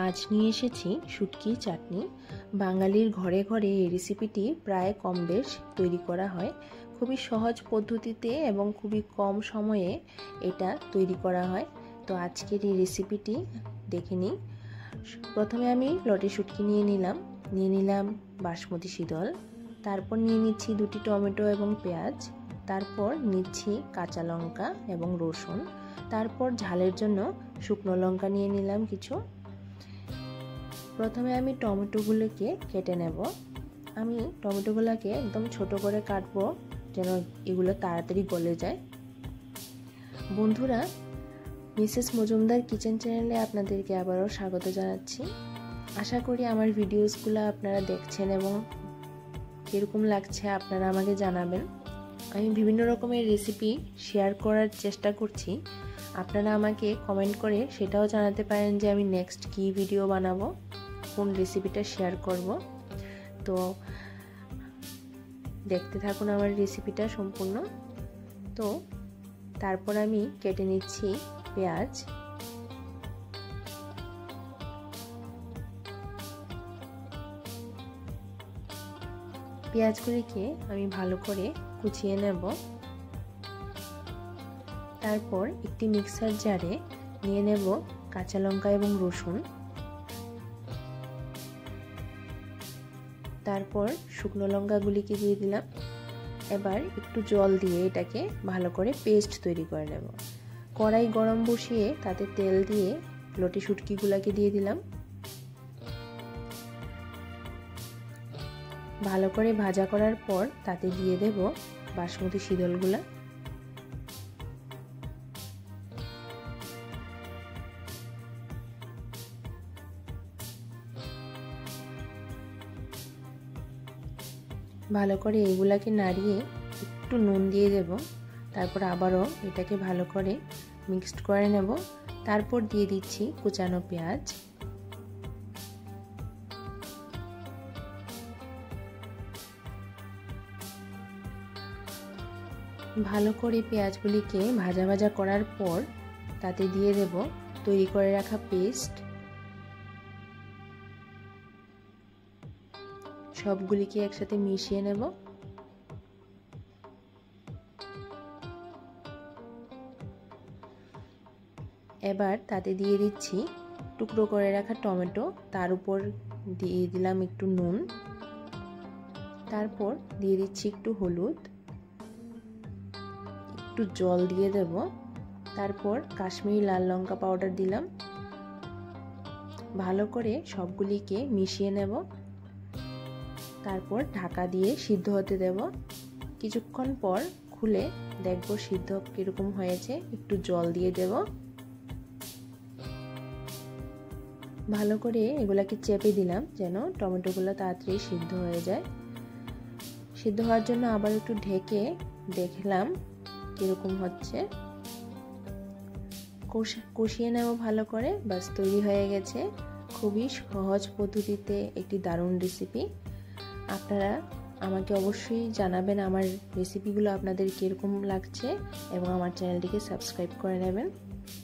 আজ নিয়ে এসেছি শুটকি চাটনি। বাঙালির ঘরে ঘরে এই রেসিপিটি প্রায় কম বেশ তৈরি করা হয়। খুবই সহজ পদ্ধতিতে এবং খুবই কম সময়ে এটা তৈরি করা হয়। তো আজকের এই রেসিপিটি দেখে নিই। প্রথমে আমি লটে শুটকি নিয়ে নিলাম বাসমতি শীতল, তারপর নিয়ে নিচ্ছি 2টি টমেটো এবং পেঁয়াজ, তারপর নিচ্ছি কাঁচা লঙ্কা এবং রসুন, তারপর ঝালের জন্য শুকনো লঙ্কা নিয়ে নিলাম কিছু। প্রথমে আমি টমেটোগুলোকে কেটে নেব। আমি টমেটোগুলোকে একদম ছোট করে কাটবো যেন এগুলো তাড়াতাড়ি গলে যায়। বন্ধুরা, মিসেস মজুমদার কিচেন চ্যানেলে আপনাদেরকে আবারও স্বাগত জানাচ্ছি। আশা করি আমার ভিডিওসগুলো আপনারা দেখছেন এবং কীরকম লাগছে আপনারা আমাকে জানাবেন। আমি বিভিন্ন রকমের রেসিপি শেয়ার করার চেষ্টা করছি, আপনারা আমাকে কমেন্ট করে সেটাও জানাতে পারেন যে আমি নেক্সট কী ভিডিও বানাবো, কোন রেসিপিটা শেয়ার করব। তো দেখতে থাকুন আমার রেসিপিটা সম্পূর্ণ। তো তারপর আমি কেটে নিচ্ছি পেঁয়াজ। পেঁয়াজগুলিকে আমি ভালো করে কুচিয়ে নেব। তারপর একটি মিক্সার জারে নিয়ে নেব কাঁচা লঙ্কা এবং রসুন, তারপর শুকনো লঙ্কাগুলিকে দিয়ে দিলাম। এবার একটু জল দিয়ে এটাকে ভালো করে পেস্ট তৈরি করে নেব। কড়াই গরম বসিয়ে তাতে তেল দিয়ে লটে শুটকিগুলোকে দিয়ে দিলাম। ভালো করে ভাজা করার পর তাতে দিয়ে দেব বাসমতি শীতলগুলা। ভালো করে এগুলাকে নাড়িয়ে একটু নুন দিয়ে দেব। তারপর আবারও এটাকে ভালো করে মিক্সড করে নেব। তারপর দিয়ে দিচ্ছি কুচানো পেঁয়াজ। ভালো করে পেঁয়াজগুলিকে ভাজা ভাজা করার পর তাতে দিয়ে দেব তৈরি করে রাখা পেস্ট। সবগুলিকে একসাথে মিশিয়ে নেব। এবার তাতে দিয়ে দিচ্ছি টুকরো করে রাখা টমেটো, তার উপর দিয়ে দিলাম একটু নুন, তারপর দিয়ে দিচ্ছি একটু হলুদ, একটু জল দিয়ে দেব, তারপর কাশ্মীরি লাল লঙ্কা পাউডার দিলাম। ভালো করে সবগুলিকে মিশিয়ে নেব। তারপর ঢাকা দিয়ে সিদ্ধ হতে দেব। কিছুক্ষণ পর খুলে দেখব সিদ্ধ কিরকম হয়েছে। একটু জল দিয়ে দেব। ভালো করে এগুলাকে চেপে দিলাম যেন টমেটোগুলো তাড়াতাড়ি সিদ্ধ হয়ে যায়। সিদ্ধ হওয়ার জন্য আবার একটু ঢেকে দেখলাম কিরকম হচ্ছে। কষিয়ে নেব ভালো করে। বাস তৈরি হয়ে গেছে খুবই সহজ পদ্ধতিতে একটি দারুণ রেসিপি। আপনারা আমাকে অবশ্যই জানাবেন আমার রেসিপিগুলো আপনাদের কীরকম লাগছে এবং আমার চ্যানেলটিকে সাবস্ক্রাইব করে নেবেন।